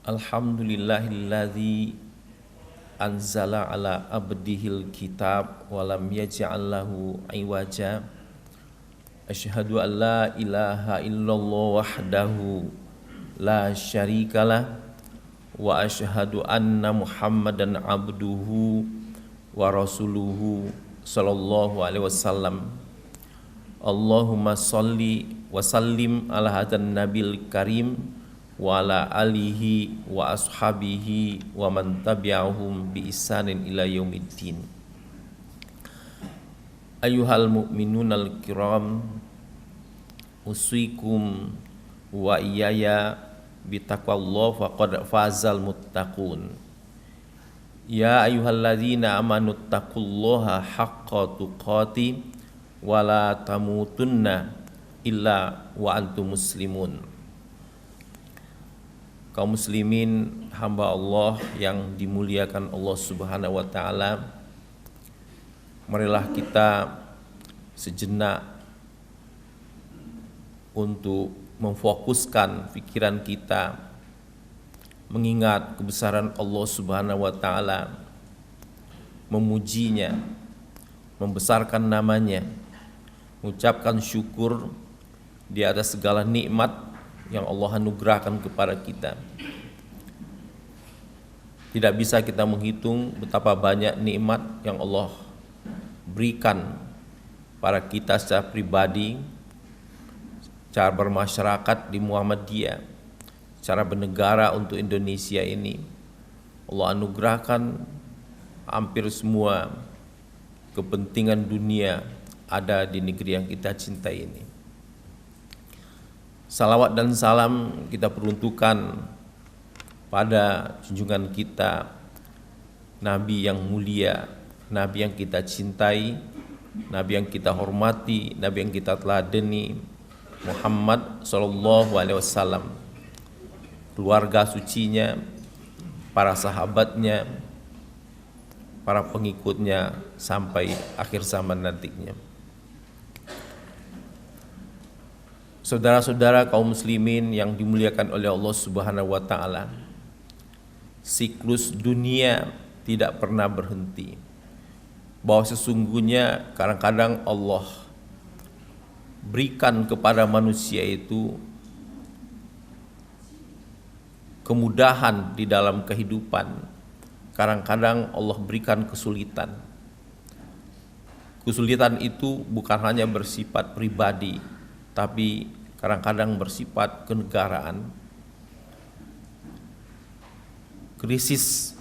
Alhamdulillahilladzi anzala ala abdihil kitab walam yaj'al lahu iwaja. Asyhadu an la ilaha illallah wahdahu la syarikalah wa asyhadu anna Muhammadan abduhu wa rasuluhu sallallahu alaihi wasallam. Allahumma shalli wa sallim ala hadan nabil karim wa ala alihi wa ashabihi wa man tabi'ahum bi ihsanin ila yaumiddin. Ayyuhal mu'minunal kiram, usikum wa iyaya bitaqwallah faqad fazal muttaqun. Ya ayyuhalladzina amanu taqullaha haqqa tuqati wa la tamutunna illa wa antum muslimun. Kaum muslimin, hamba Allah yang dimuliakan Allah Subhanahu wa taala, marilah kita sejenak untuk memfokuskan pikiran kita mengingat kebesaran Allah Subhanahu wa taala, memujinya, membesarkan namanya, mengucapkan syukur di atas segala nikmat yang Allah anugerahkan kepada kita. Tidak bisa kita menghitung betapa banyak nikmat yang Allah berikan pada kita secara pribadi, cara bermasyarakat di Muhammadiyah, cara bernegara untuk Indonesia ini. Allah anugerahkan hampir semua kepentingan dunia ada di negeri yang kita cintai ini. Salawat dan salam kita peruntukkan pada junjungan kita, Nabi yang mulia, Nabi yang kita cintai, Nabi yang kita hormati, Nabi yang kita teladani, Muhammad sallallahu alaihi wasallam, keluarga sucinya, para sahabatnya, para pengikutnya sampai akhir zaman nantinya. Saudara-saudara kaum muslimin yang dimuliakan oleh Allah Subhanahu wa taala, siklus dunia tidak pernah berhenti. Bahwa sesungguhnya kadang-kadang Allah berikan kepada manusia itu kemudahan di dalam kehidupan. Kadang-kadang Allah berikan kesulitan. Kesulitan itu bukan hanya bersifat pribadi, tapi kadang-kadang bersifat kenegaraan. Krisis,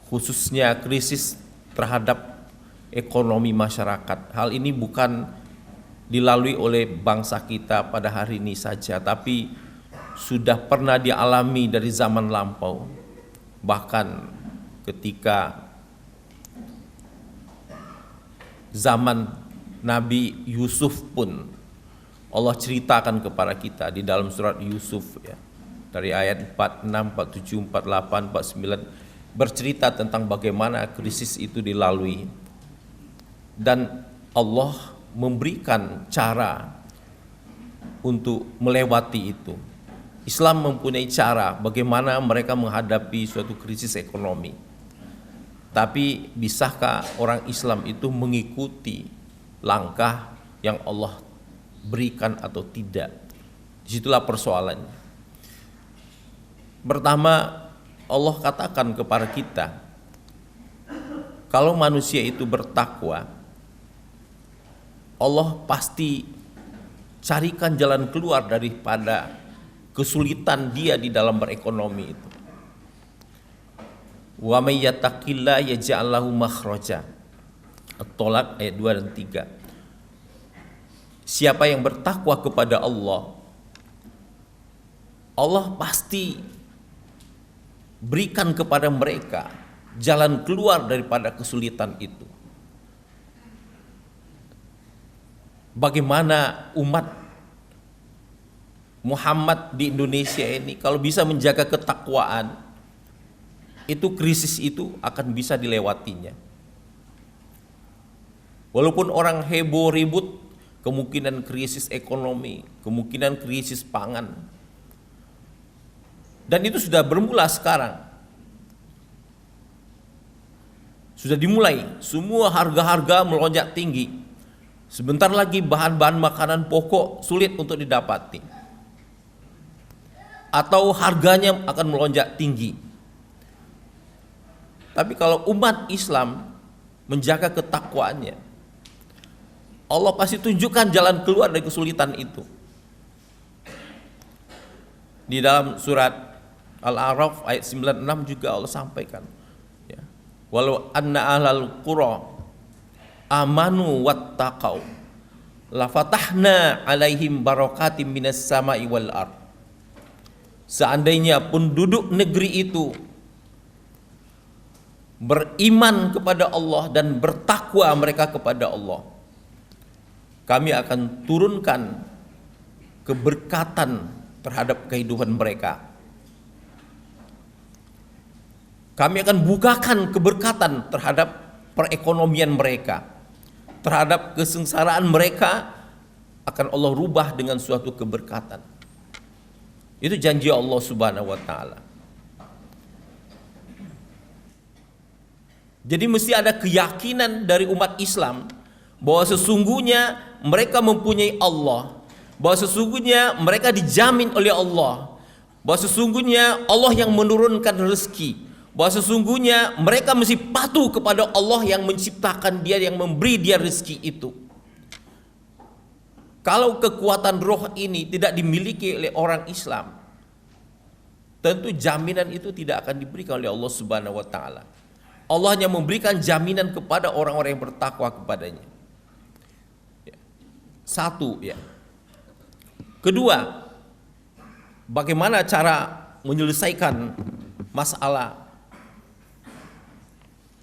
khususnya krisis terhadap ekonomi masyarakat. Hal ini bukan dilalui oleh bangsa kita pada hari ini saja, tapi sudah pernah dialami dari zaman lampau. Bahkan ketika zaman Nabi Yusuf pun Allah ceritakan kepada kita di dalam surat Yusuf, ya, dari ayat 46, 47, 48, 49 bercerita tentang bagaimana krisis itu dilalui, dan Allah memberikan cara untuk melewati itu. Islam mempunyai cara bagaimana mereka menghadapi suatu krisis ekonomi. Tapi bisakah orang Islam itu mengikuti langkah yang Allah berikan atau tidak? Disitulah persoalannya. Pertama, Allah katakan kepada kita, kalau manusia itu bertakwa, Allah pasti carikan jalan keluar daripada kesulitan dia di dalam berekonomi itu. Wa may yattaqillaha yaj'al lahu makhraja. At-Tolak ayat 2 dan 3. Siapa yang bertakwa kepada Allah, Allah pasti berikan kepada mereka jalan keluar daripada kesulitan itu. Bagaimana umat Muhammad di Indonesia ini kalau bisa menjaga ketakwaan, itu krisis itu akan bisa dilewatinya. Walaupun orang heboh ribut, kemungkinan krisis ekonomi, kemungkinan krisis pangan, Dan itu sudah bermula sekarang. Sudah dimulai, semua harga-harga melonjak tinggi. Sebentar lagi bahan-bahan makanan pokok sulit untuk didapati. Atau harganya akan melonjak tinggi. Tapi kalau umat Islam menjaga ketakwaannya, Allah pasti tunjukkan jalan keluar dari kesulitan itu. Di dalam surat Al-A'raf ayat 96 juga Allah sampaikan, ya, walau anna ahlal qura amanu wattaqau la fatahna alaihim barakatim minas sama'i wal ard. Seandainya penduduk negeri itu beriman kepada Allah dan bertakwa mereka kepada Allah, kami akan turunkan keberkatan terhadap kehidupan mereka. Kami akan bukakan keberkatan terhadap perekonomian mereka, terhadap kesengsaraan mereka akan Allah rubah dengan suatu keberkatan. Itu janji Allah Subhanahu wa taala. Jadi mesti ada keyakinan dari umat Islam bahwa sesungguhnya mereka mempunyai Allah, bahwa sesungguhnya mereka dijamin oleh Allah, bahwa sesungguhnya Allah yang menurunkan rezeki, bahwa sesungguhnya mereka mesti patuh kepada Allah yang menciptakan dia, yang memberi dia rezeki itu. Kalau kekuatan roh ini tidak dimiliki oleh orang Islam, tentu jaminan itu tidak akan diberikan oleh Allah Subhanahu wa taala. Allah hanya memberikan jaminan kepada orang-orang yang bertakwa kepadanya. Satu, ya. Kedua, bagaimana cara menyelesaikan masalah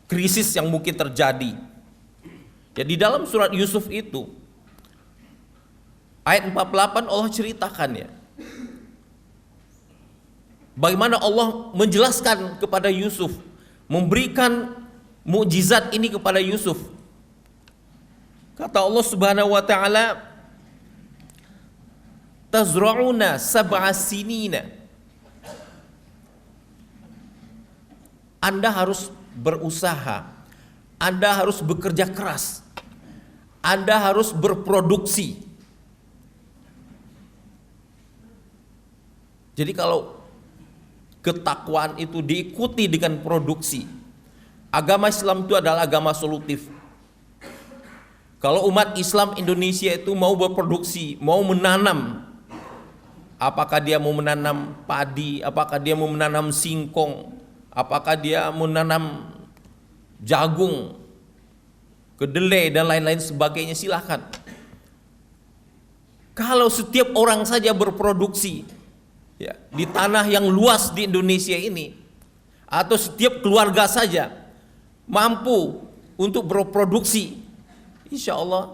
krisis yang mungkin terjadi? Ya, di dalam surat Yusuf itu ayat 48 Allah ceritakan, ya, bagaimana Allah menjelaskan kepada Yusuf, memberikan mukjizat ini kepada Yusuf. Kata Allah Subhanahu wa taala, tazra'una sab'a sinina. Anda harus berusaha, Anda harus bekerja keras, Anda harus berproduksi. Jadi kalau ketakwaan itu diikuti dengan produksi, agama Islam itu adalah agama solutif. Kalau umat Islam Indonesia itu mau berproduksi, mau menanam, apakah dia mau menanam padi, apakah dia mau menanam singkong, apakah dia mau menanam jagung, kedelai dan lain-lain sebagainya, silakan. Kalau setiap orang saja berproduksi, ya, di tanah yang luas di Indonesia ini, atau setiap keluarga saja mampu untuk berproduksi, insya Allah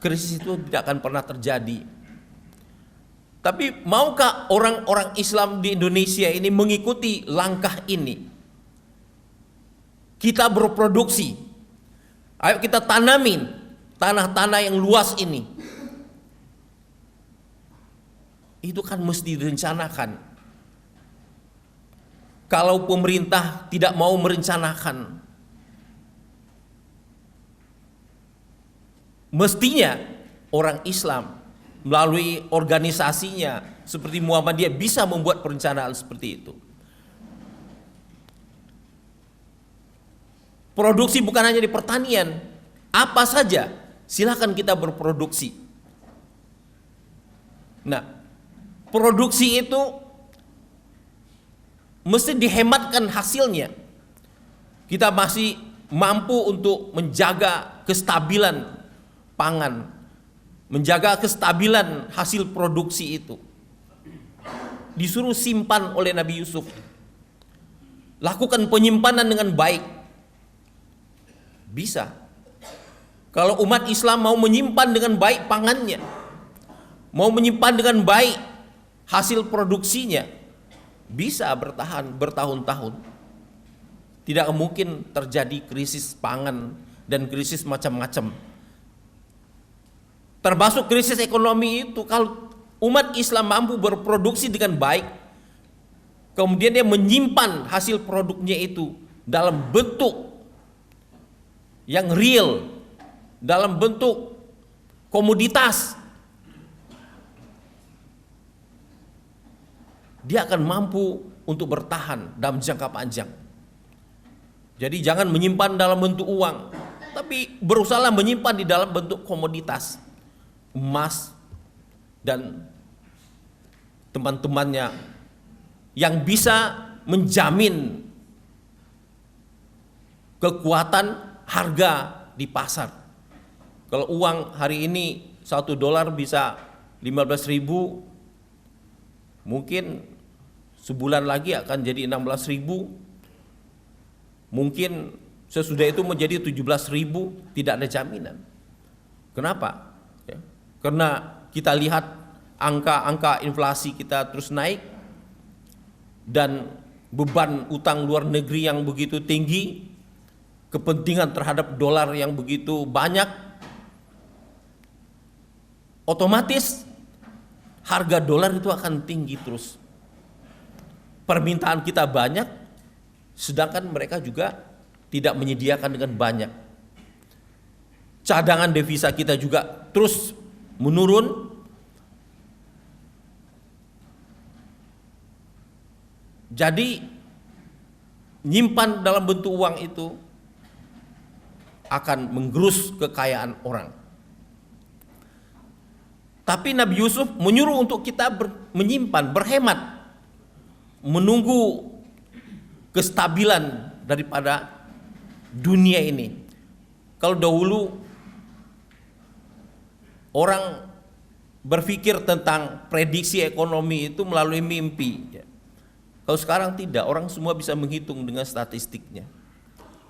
krisis itu tidak akan pernah terjadi. Tapi maukah orang-orang Islam di Indonesia ini mengikuti langkah ini? Kita berproduksi, ayo kita tanamin tanah-tanah yang luas ini. Itu kan mesti direncanakan. Kalau pemerintah tidak mau merencanakan, mestinya orang Islam melalui organisasinya seperti Muhammadiyah bisa membuat perencanaan seperti itu. Produksi bukan hanya di pertanian, apa saja silakan kita berproduksi. Nah, produksi itu mesti dihematkan hasilnya. Kita masih mampu untuk menjaga kestabilan pangan, menjaga kestabilan hasil produksi itu. Disuruh simpan oleh Nabi Yusuf. Lakukan penyimpanan dengan baik. Bisa. Kalau umat Islam mau menyimpan dengan baik pangannya, mau menyimpan dengan baik hasil produksinya, bisa bertahan bertahun-tahun. Tidak mungkin terjadi krisis pangan dan krisis macam-macam. Termasuk krisis ekonomi itu, kalau umat Islam mampu berproduksi dengan baik, kemudian dia menyimpan hasil produknya itu dalam bentuk yang real, dalam bentuk komoditas, dia akan mampu untuk bertahan dalam jangka panjang. Jadi jangan menyimpan dalam bentuk uang, tapi berusaha menyimpan di dalam bentuk komoditas, emas dan teman-temannya yang bisa menjamin kekuatan harga di pasar. Kalau uang hari ini $1 bisa 15.000, mungkin sebulan lagi akan jadi 16.000, mungkin sesudah itu menjadi 17.000, tidak ada jaminan. Kenapa? Ya, karena kita lihat angka-angka inflasi kita terus naik dan beban utang luar negeri yang begitu tinggi, kepentingan terhadap dolar yang begitu banyak, otomatis harga dolar itu akan tinggi terus. Permintaan kita banyak, sedangkan mereka juga tidak menyediakan dengan banyak. Cadangan devisa kita juga terus menurun. Jadi nyimpan dalam bentuk uang itu akan menggerus kekayaan orang. Tapi Nabi Yusuf menyuruh untuk kita menyimpan, berhemat, menunggu kestabilan daripada dunia ini. Kalau dahulu orang berpikir tentang prediksi ekonomi itu melalui mimpi. Kalau sekarang tidak, orang semua bisa menghitung dengan statistiknya.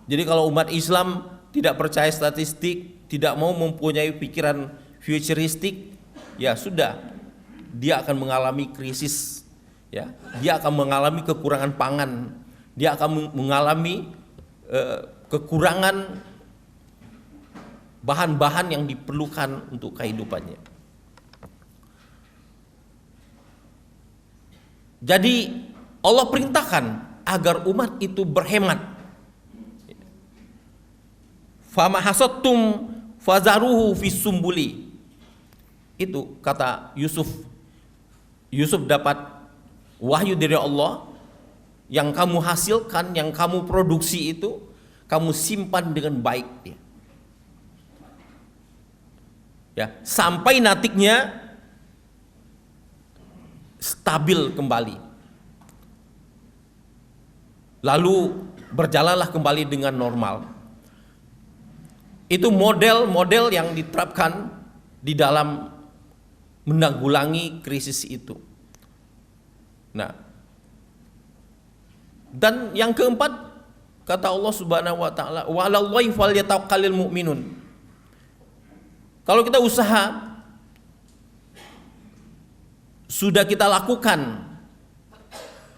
Jadi kalau umat Islam tidak percaya statistik, tidak mau mempunyai pikiran futuristik, ya sudah, dia akan mengalami krisis, ya, dia akan mengalami kekurangan pangan, dia akan mengalami kekurangan bahan-bahan yang diperlukan untuk kehidupannya. Jadi Allah perintahkan agar umat itu berhemat. Fama hasattum fazaruhu fis sumbuli. Itu kata Yusuf. Yusuf dapat wahyu dari Allah, yang kamu hasilkan, yang kamu produksi itu kamu simpan dengan baik, ya, sampai nantinya stabil kembali. Lalu berjalanlah kembali dengan normal. Itu model-model yang diterapkan di dalam menanggulangi krisis itu. Nah, dan yang keempat, kata Allah Subhanahu wa taala, wa 'alallahi falyatawakkalul mu'minun. Kalau kita usaha, sudah kita lakukan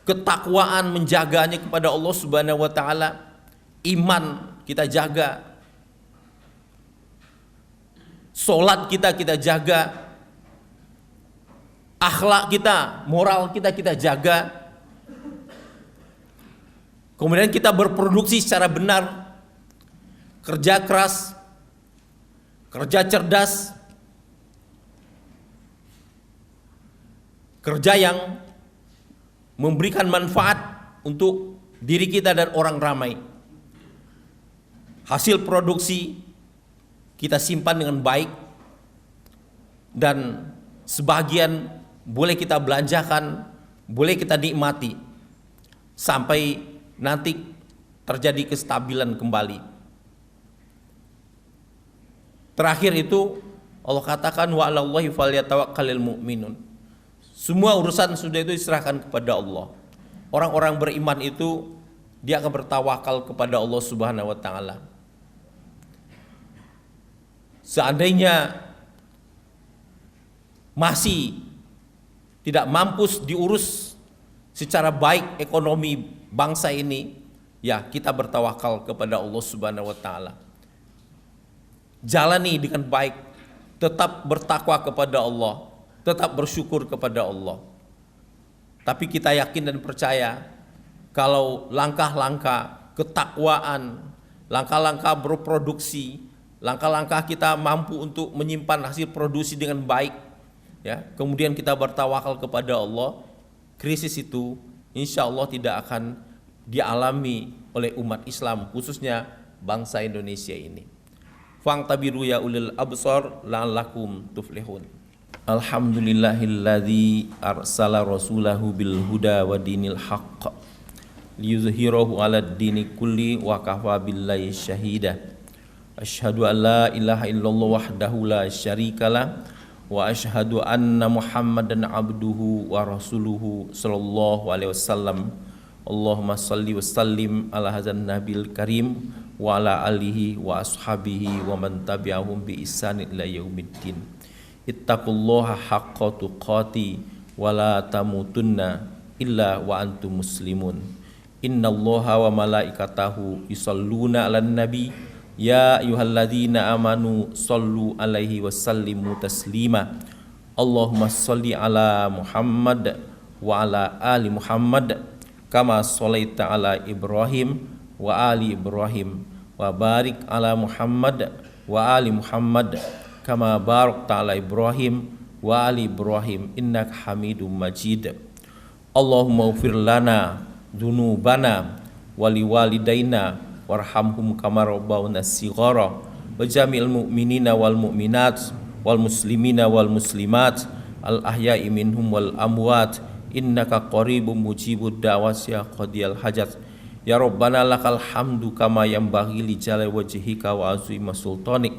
ketakwaan, menjaganya kepada Allah Subhanahu wa taala, iman kita jaga, salat kita jaga, akhlak kita, moral kita jaga. Kemudian kita berproduksi secara benar, kerja keras, kerja cerdas, kerja yang memberikan manfaat untuk diri kita dan orang ramai. Hasil produksi kita simpan dengan baik, dan sebagian boleh kita belanjakan, boleh kita nikmati sampai nanti terjadi kestabilan kembali. Terakhir itu Allah katakan wa 'alallahi falyatawakkalul mu'minun. Semua urusan sudah itu diserahkan kepada Allah. Orang-orang beriman itu dia akan bertawakal kepada Allah Subhanahu wa taala. Seandainya masih tidak mampu diurus secara baik ekonomi bangsa ini, ya kita bertawakal kepada Allah Subhanahu wa taala. Jalani dengan baik, tetap bertakwa kepada Allah, tetap bersyukur kepada Allah. Tapi kita yakin dan percaya kalau langkah-langkah ketakwaan, langkah-langkah berproduksi, langkah-langkah kita mampu untuk menyimpan hasil produksi dengan baik, ya, kemudian kita bertawakal kepada Allah, krisis itu insya Allah tidak akan dialami oleh umat Islam, khususnya bangsa Indonesia ini. Fangtabiru ya ulil absar la'allakum tuflihun. Alhamdulillahilladzi arsala rasulahu bil huda wa dinil haqq liyuzhirahu 'alad dini kulli wa kafa billahi syahida. Asyhadu an la ilaha illallah wahdahu la syarikalah wa asyhadu anna Muhammadan abduhu wa rasuluhu sallallahu alaihi wasallam. Allahumma salli wa sallim ala hadzal nabil karim wa ala alihi wa ashabihi wa man tabi'ahum bi ihsan ila yaumiddin. Ittaqullaha haqqa tuqati wa la tamutunna illa wa antum muslimun. Innallaha wa malaikatahu yusalluna 'alan nabi ya ayyuhalladzina amanu sallu alaihi wa sallimu taslima. Allahumma salli ala Muhammad wa ala ali Muhammad kama shallaita ala Ibrahim wa ali Ibrahim wa barik ala Muhammad wa ali Muhammad kama barakta ala Ibrahim wa ali Ibrahim innaka Hamidum Majid. Allahumma ighfir lana dzunubana wa liwalidayna warhamhum kama rabbawna shighara wa jami'il mu'minina wal mu'minat wal muslimina wal muslimat al ahya'i minhum wal amwat innaka qaribum mujibud da'wati ya qadiyal hajat. Ya Rabbana lakal hamdu kama yanbaghi li jalali wajhika wa azimi sultanik.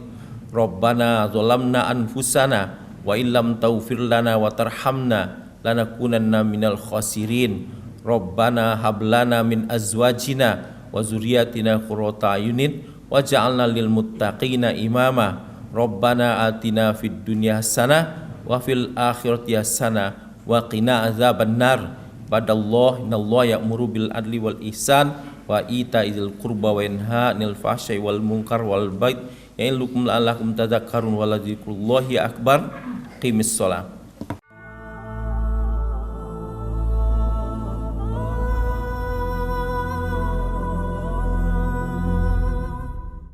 Rabbana zalamna anfusana wa illam taghfir lana wa tarhamna lanakunanna minal khasirin. Rabbana hab lana min azwajina wa zurriyatina qurrata ayunin waj'alna lil muttaqina imama. Rabbana atina fid dunya hasanah wa fil akhirati hasanah wa qina adzabannar. Badallah innallaha ya'muru bil adli wal ihsan wa ita'izil qurba wa yanha 'anil fahsya'i wal munkar wal baghi ya'idukum la'allakum tadhakkarun wa la dzikrullahi akbar. Qimis shalah.